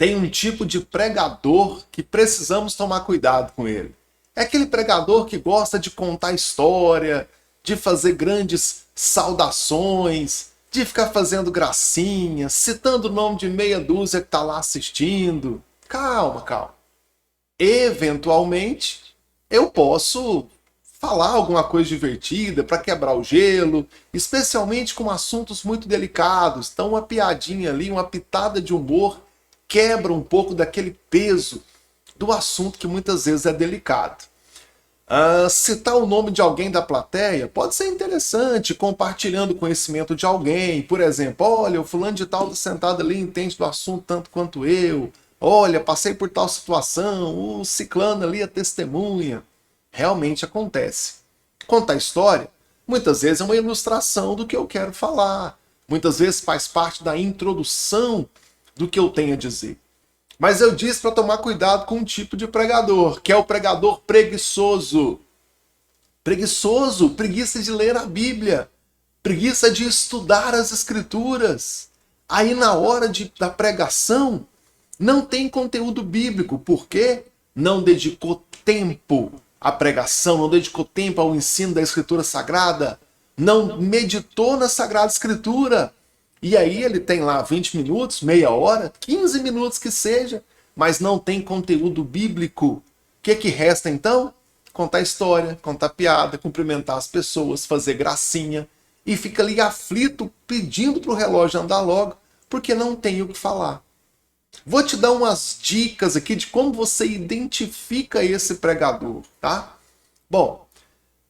Tem um tipo de pregador que precisamos tomar cuidado com ele. É aquele pregador que gosta de contar história, de fazer grandes saudações, de ficar fazendo gracinha, citando o nome de meia dúzia que está lá assistindo. Calma, calma. Eventualmente, eu posso falar alguma coisa divertida para quebrar o gelo, especialmente com assuntos muito delicados. Então, uma piadinha ali, uma pitada de humor quebra um pouco daquele peso do assunto que muitas vezes é delicado. Citar o nome de alguém da plateia pode ser interessante, compartilhando o conhecimento de alguém. Por exemplo, olha, o fulano de tal sentado ali entende do assunto tanto quanto eu. Olha, passei por tal situação, o ciclano ali é testemunha. Realmente acontece. Contar história, muitas vezes é uma ilustração do que eu quero falar. Muitas vezes faz parte da introdução do que eu tenho a dizer. Mas eu disse para tomar cuidado com um tipo de pregador, que é o pregador preguiçoso. Preguiçoso, preguiça de ler a Bíblia, preguiça de estudar as Escrituras. Aí na hora da pregação, não tem conteúdo bíblico, porque não dedicou tempo à pregação, não dedicou tempo ao ensino da Escritura Sagrada, não meditou na Sagrada Escritura. E aí ele tem lá 20 minutos, meia hora, 15 minutos que seja, mas não tem conteúdo bíblico. O que resta então? Contar história, contar piada, cumprimentar as pessoas, fazer gracinha. E fica ali aflito, pedindo para o relógio andar logo, porque não tem o que falar. Vou te dar umas dicas aqui de como você identifica esse pregador, tá? Bom,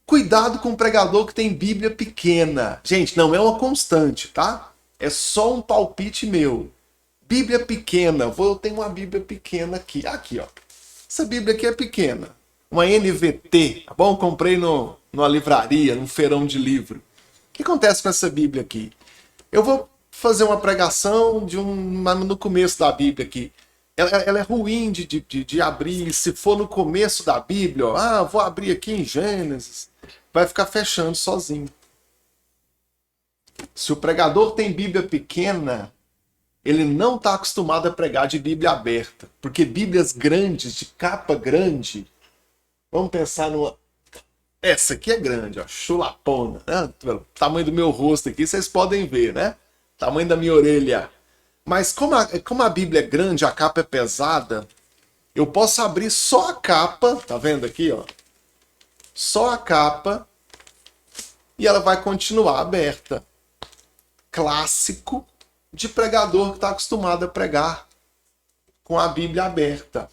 cuidado com o pregador que tem Bíblia pequena. Gente, não é uma constante, tá? É só um palpite meu. Bíblia pequena. Eu tenho uma Bíblia pequena aqui. Aqui, ó. Essa Bíblia aqui é pequena. Uma NVT, tá bom? Comprei numa livraria, num feirão de livro. O que acontece com essa Bíblia aqui? Eu vou fazer uma pregação no começo da Bíblia aqui. Ela é ruim de abrir. Se for no começo da Bíblia, ó, vou abrir aqui em Gênesis, vai ficar fechando sozinho. Se o pregador tem Bíblia pequena, ele não está acostumado a pregar de Bíblia aberta. Porque Bíblias grandes, de capa grande, vamos pensar numa... Essa aqui é grande, ó, chulapona. Né? O tamanho do meu rosto aqui, vocês podem ver, né? Tamanho da minha orelha. Mas como a Bíblia é grande, a capa é pesada, eu posso abrir só a capa, tá vendo aqui, ó? Só a capa, e ela vai continuar aberta. Clássico de pregador que está acostumado a pregar com a Bíblia aberta.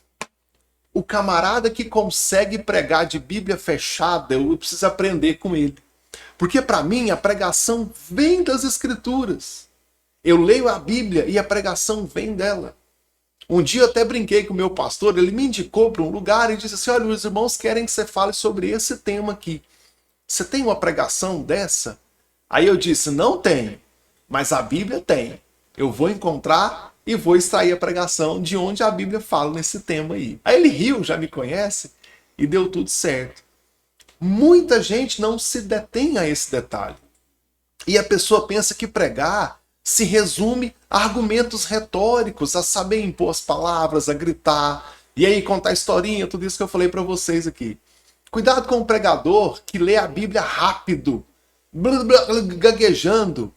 O camarada que consegue pregar de Bíblia fechada, eu preciso aprender com ele. Porque para mim a pregação vem das Escrituras. Eu leio a Bíblia e a pregação vem dela. Um dia eu até brinquei com o meu pastor, ele me indicou para um lugar e disse assim, olha, os irmãos querem que você fale sobre esse tema aqui. Você tem uma pregação dessa? Aí eu disse, não tenho. Mas a Bíblia tem. Eu vou encontrar e vou extrair a pregação de onde a Bíblia fala nesse tema aí. Aí ele riu, já me conhece, e deu tudo certo. Muita gente não se detém a esse detalhe. E a pessoa pensa que pregar se resume a argumentos retóricos, a saber impor as palavras, a gritar, e aí contar historinha, tudo isso que eu falei para vocês aqui. Cuidado com o pregador que lê a Bíblia rápido, gaguejando.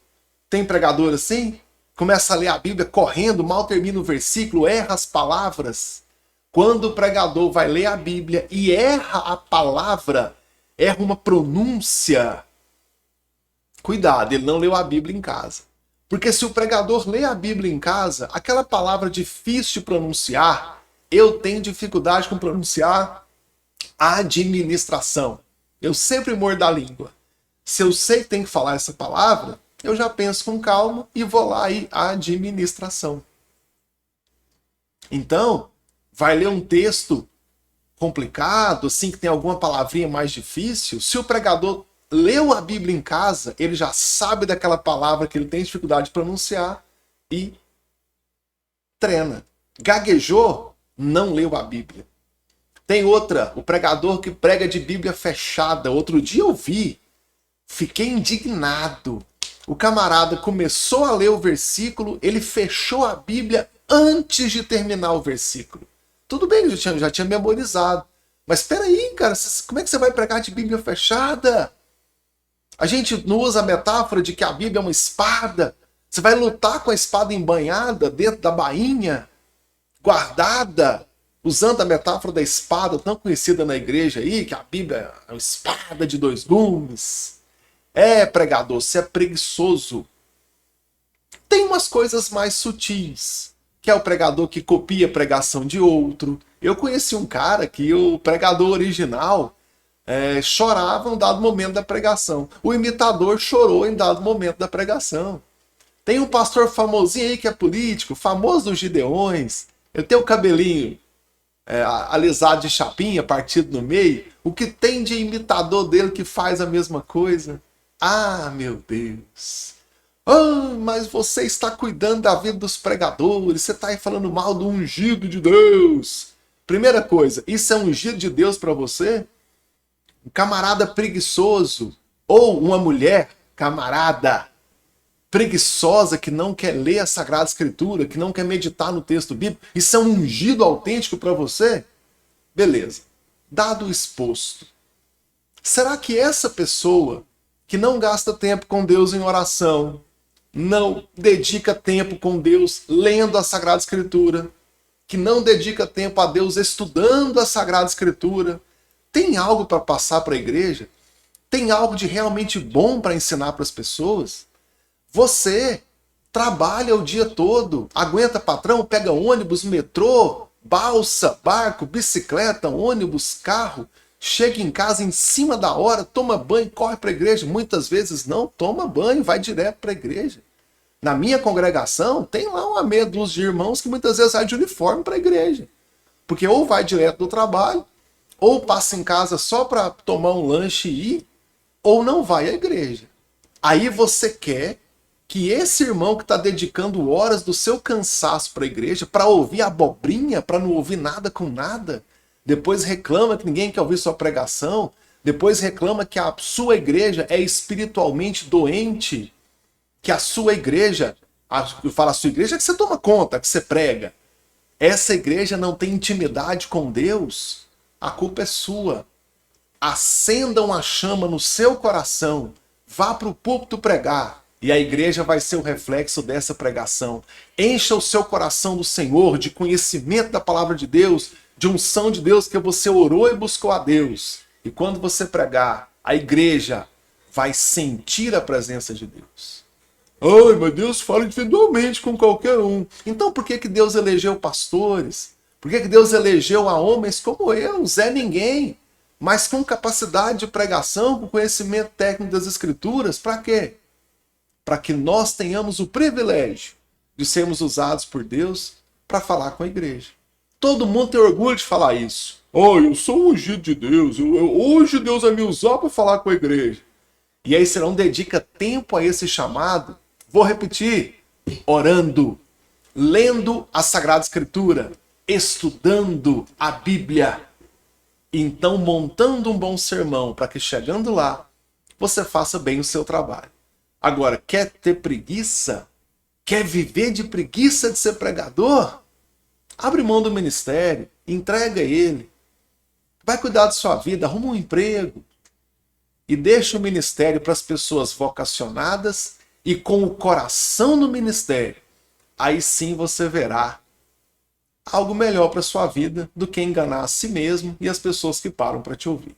Tem pregador assim? Começa a ler a Bíblia correndo, mal termina o versículo, erra as palavras. Quando o pregador vai ler a Bíblia e erra a palavra, erra uma pronúncia, cuidado, ele não leu a Bíblia em casa. Porque se o pregador lê a Bíblia em casa, aquela palavra difícil de pronunciar, eu tenho dificuldade com pronunciar administração. Eu sempre mordo a língua. Se eu sei que tem que falar essa palavra, eu já penso com calma e vou lá e administração. Então, vai ler um texto complicado, assim, que tem alguma palavrinha mais difícil, se o pregador leu a Bíblia em casa, ele já sabe daquela palavra que ele tem dificuldade de pronunciar e treina. Gaguejou, não leu a Bíblia. Tem outra, o pregador que prega de Bíblia fechada. Outro dia eu vi, fiquei indignado. O camarada começou a ler o versículo, ele fechou a Bíblia antes de terminar o versículo. Tudo bem, eu já tinha memorizado. Mas espera aí, cara, como é que você vai pregar de Bíblia fechada? A gente não usa a metáfora de que a Bíblia é uma espada. Você vai lutar com a espada embanhada dentro da bainha, guardada, usando a metáfora da espada tão conhecida na igreja aí, que a Bíblia é uma espada de dois gumes. Pregador, você é preguiçoso. Tem umas coisas mais sutis, que é o pregador que copia a pregação de outro. Eu conheci um cara que o pregador original chorava em um dado momento da pregação. O imitador chorou em dado momento da pregação. Tem um pastor famosinho aí que é político, famoso dos Gideões. Ele tem o cabelinho alisado de chapinha, partido no meio. O que tem de imitador dele que faz a mesma coisa? Ah, meu Deus! Mas você está cuidando da vida dos pregadores, você está aí falando mal do ungido de Deus. Primeira coisa, isso é um ungido de Deus para você? Um camarada preguiçoso ou uma mulher camarada preguiçosa que não quer ler a Sagrada Escritura, que não quer meditar no texto bíblico, isso é um ungido autêntico para você? Beleza. Dado o exposto, será que essa pessoa que não gasta tempo com Deus em oração, não dedica tempo com Deus lendo a Sagrada Escritura, que não dedica tempo a Deus estudando a Sagrada Escritura, tem algo para passar para a igreja? Tem algo de realmente bom para ensinar para as pessoas? Você trabalha o dia todo, aguenta patrão, pega ônibus, metrô, balsa, barco, bicicleta, ônibus, carro, chega em casa em cima da hora, toma banho, corre para a igreja. Muitas vezes não toma banho, vai direto para a igreja. Na minha congregação, tem lá uma meia dúzia de irmãos que muitas vezes vai de uniforme para a igreja. Porque ou vai direto do trabalho, ou passa em casa só para tomar um lanche e ir, ou não vai à igreja. Aí você quer que esse irmão que está dedicando horas do seu cansaço para a igreja, para ouvir abobrinha, para não ouvir nada com nada, depois reclama que ninguém quer ouvir sua pregação, depois reclama que a sua igreja é espiritualmente doente, que a sua igreja, eu falo a sua igreja que você toma conta, que você prega, essa igreja não tem intimidade com Deus, a culpa é sua. Acenda uma chama no seu coração, vá para o púlpito pregar, e a igreja vai ser o reflexo dessa pregação. Encha o seu coração do Senhor, de conhecimento da palavra de Deus, de unção de Deus, que você orou e buscou a Deus. E quando você pregar, a igreja vai sentir a presença de Deus. Ai, mas Deus fala individualmente com qualquer um. Então por que Deus elegeu pastores? Por que Deus elegeu a homens como eu, Zé Ninguém, mas com capacidade de pregação, com conhecimento técnico das Escrituras? Para quê? Para que nós tenhamos o privilégio de sermos usados por Deus para falar com a igreja. Todo mundo tem orgulho de falar isso. Eu sou ungido de Deus, hoje Deus vai me usar para falar com a igreja. E aí você não dedica tempo a esse chamado. Vou repetir, orando, lendo a Sagrada Escritura, estudando a Bíblia, então montando um bom sermão para que chegando lá, você faça bem o seu trabalho. Agora, quer ter preguiça? Quer viver de preguiça de ser pregador? Abre mão do ministério, entrega ele, vai cuidar da sua vida, arruma um emprego e deixa o ministério para as pessoas vocacionadas e com o coração no ministério. Aí sim você verá algo melhor para sua vida do que enganar a si mesmo e as pessoas que param para te ouvir.